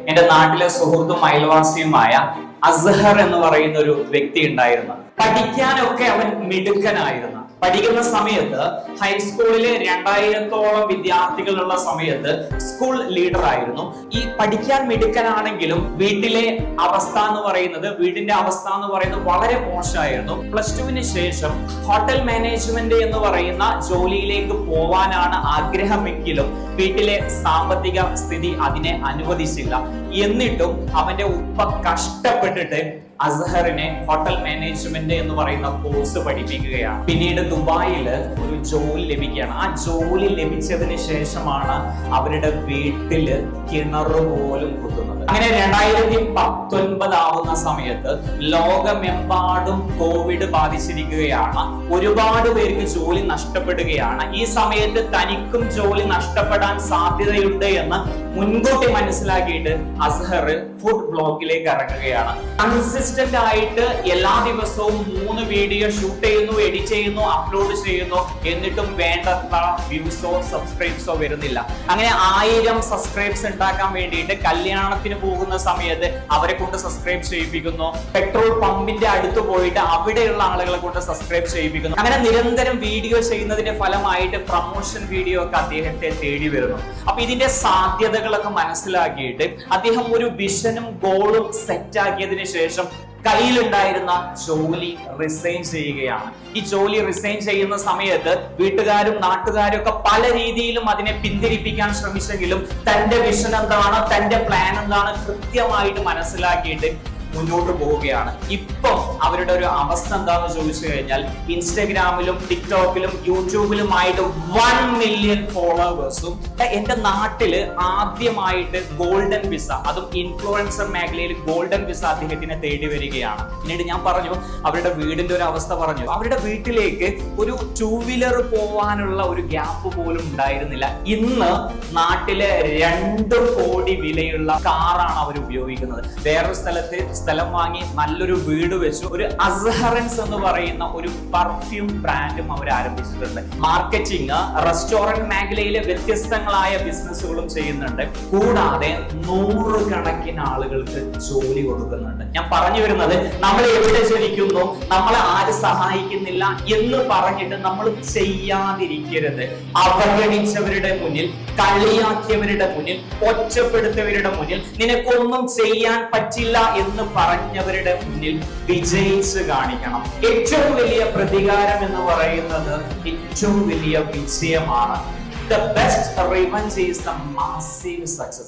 എന്റെ നാട്ടിലെ സുഹൃത്തും അയൽവാസിയുമായ അസ്ഹർ എന്ന് പറയുന്ന ഒരു വ്യക്തി ഉണ്ടായിരുന്നു. പഠിക്കാനൊക്കെ അവൻ മിടുക്കനായിരുന്നു. പഠിക്കുന്ന സമയത്ത് ഹൈസ്കൂളിലെ 2000-ഓളം വിദ്യാർത്ഥികളുള്ള സമയത്ത് സ്കൂൾ ലീഡർ ആയിരുന്നു. ഈ പഠിക്കാൻ മിടുക്കനാണെങ്കിലും വീട്ടിന്റെ അവസ്ഥ എന്ന് പറയുന്നത് വളരെ മോശമായിരുന്നു. +2-ന് ശേഷം ഹോട്ടൽ മാനേജ്മെന്റ് എന്ന് പറയുന്ന ജോലിയിലേക്ക് പോവാനാണ് ആഗ്രഹമെങ്കിലും വീട്ടിലെ സാമ്പത്തിക സ്ഥിതി അതിനെ അനുവദിച്ചില്ല. എന്നിട്ടും അവന്റെ ഉപ്പ കഷ്ടപ്പെട്ടിട്ട് അസ്ഹറിനെ ഹോട്ടൽ മാനേജ്മെന്റ് എന്ന് പറയുന്ന കോഴ്സ് പഠിപ്പിക്കുകയാണ്. പിന്നീട് ദുബായിൽ ഒരു ജോലി ലഭിക്കുകയാണ്. ആ ജോലി ലഭിച്ചതിന് ശേഷമാണ് അവരുടെ വീട്ടില് കിണർ പോലും കുത്തുന്നത്. അങ്ങനെ 2019 ആവുന്ന സമയത്ത് ലോകമെമ്പാടും കോവിഡ് ബാധിച്ചിരിക്കുകയാണ്. ഒരുപാട് പേർക്ക് ജോലി നഷ്ടപ്പെടുകയാണ്. ഈ സമയത്ത് തനിക്കും ജോലി നഷ്ടപ്പെടാൻ സാധ്യതയുണ്ട് എന്ന് മുൻകൂട്ടി മനസ്സിലാക്കിയിട്ട് അസ്ഹർ ഫുഡ് ബ്ലോഗിലേക്ക് ഇറങ്ങുകയാണ്. കൺസിസ്റ്റന്റ് ആയിട്ട് എല്ലാ ദിവസവും 3 വീഡിയോ ഷൂട്ട് ചെയ്യുന്നു, എഡിറ്റ് ചെയ്യുന്നു, അപ്ലോഡ് ചെയ്യുന്നു. എന്നിട്ടും വേണ്ടത്ര വ്യൂസോ സബ്സ്ക്രൈബ്സോ വരുന്നില്ല. അങ്ങനെ 1000 സബ്സ്ക്രൈബ്സ് ഉണ്ടാക്കാൻ വേണ്ടിയിട്ട് കല്യാണത്തിന് പോകുന്ന സമയത്ത് അവരെ കൊണ്ട് സബ്സ്ക്രൈബ് ചെയ്യിപ്പിക്കുന്നു. പെട്രോൾ പമ്പിന്റെ അടുത്ത് പോയിട്ട് അവിടെയുള്ള ആളുകളെ കൊണ്ട് സബ്സ്ക്രൈബ് ചെയ്യിപ്പിക്കുന്നു. അങ്ങനെ നിരന്തരം വീഡിയോ ചെയ്യുന്നതിന്റെ ഫലമായിട്ട് പ്രൊമോഷൻ വീഡിയോ ഒക്കെ അദ്ദേഹത്തെ തേടി വരുന്നു. അപ്പൊ ഇതിന്റെ സാധ്യതകളൊക്കെ മനസ്സിലാക്കിയിട്ട് അദ്ദേഹം ഒരു വിഷനും ഗോളും സെറ്റ് ആക്കിയതിനു ശേഷം കയ്യിലുണ്ടായിരുന്ന ജോലി റിസൈൻ ചെയ്യുകയാണ്. ഈ ജോലി റിസൈൻ ചെയ്യുന്ന സമയത്ത് വീട്ടുകാരും നാട്ടുകാരും ഒക്കെ പല രീതിയിലും അതിനെ പിന്തിരിപ്പിക്കാൻ ശ്രമിച്ചെങ്കിലും തന്റെ വിഷൻ എന്താണ്, തന്റെ പ്ലാൻ എന്താണ് കൃത്യമായിട്ട് മനസ്സിലാക്കിയിട്ട് മുന്നോട്ട് പോവുകയാണ്. ഇപ്പം അവരുടെ ഒരു അവസ്ഥ എന്താണെന്ന് ചോദിച്ചു കഴിഞ്ഞാൽ ഇൻസ്റ്റഗ്രാമിലും ടിക്ടോക്കിലും യൂട്യൂബിലുമായിട്ട് 1 മില്യൺ ഫോളോവേഴ്സും. എന്റെ നാട്ടില് ആദ്യമായിട്ട് ഗോൾഡൻ വിസ, അതും ഇൻഫ്ലുവൻസർ മേഖലയിൽ ഗോൾഡൻ വിസ അദ്ദേഹത്തിനെ തേടി വരികയാണ്. പിന്നീട് ഞാൻ പറഞ്ഞു അവരുടെ വീടിന്റെ ഒരു അവസ്ഥ പറഞ്ഞു. അവരുടെ വീട്ടിലേക്ക് ഒരു 2 വീലർ പോവാനുള്ള ഒരു ഗ്യാപ്പ് പോലും ഉണ്ടായിരുന്നില്ല. ഇന്ന് നാട്ടിലെ 2 കോടി വിലയുള്ള കാറാണ് അവർ ഉപയോഗിക്കുന്നത്. വേറൊരു സ്ഥലം വാങ്ങി നല്ലൊരു വീട് വെച്ചു ഒരു അസ്ഹറൻസ് എന്ന് പറയുന്ന ഒരു പെർഫ്യൂം ബ്രാൻഡും അവർ ആരംഭിച്ചിട്ടുണ്ട്. മാർക്കറ്റിംഗ്, റെസ്റ്റോറന്റ് മേഖലയിലെ വ്യത്യസ്തങ്ങളായ ബിസിനസ്സുകളും ചെയ്യുന്നുണ്ട്. കൂടാതെ 100 കണക്കിന് ആളുകൾക്ക് ജോലി കൊടുക്കുന്നുണ്ട്. ഞാൻ പറഞ്ഞു വരുന്നത്, നമ്മൾ എവിടെ ജനിക്കുന്നു, നമ്മളെ ആര് സഹായിക്കുന്നില്ല എന്ന് പറഞ്ഞിട്ട് നമ്മൾ ചെയ്യാതിരിക്കരുത്. അവഗണിച്ചവരുടെ മുന്നിൽ, കളിയാക്കിയവരുടെ മുന്നിൽ, ഒറ്റപ്പെടുത്തിയവരുടെ മുന്നിൽ, നിനക്കൊന്നും ചെയ്യാൻ പറ്റില്ല എന്ന് പറഞ്ഞവരുടെ മുന്നിൽ വിജയിച്ച് കാണിക്കണം. ഏറ്റവും വലിയ പ്രതികാരം എന്ന് പറയുന്നത് ഏറ്റവും വലിയ വിജയമാണ്. The best revenge is the massive success.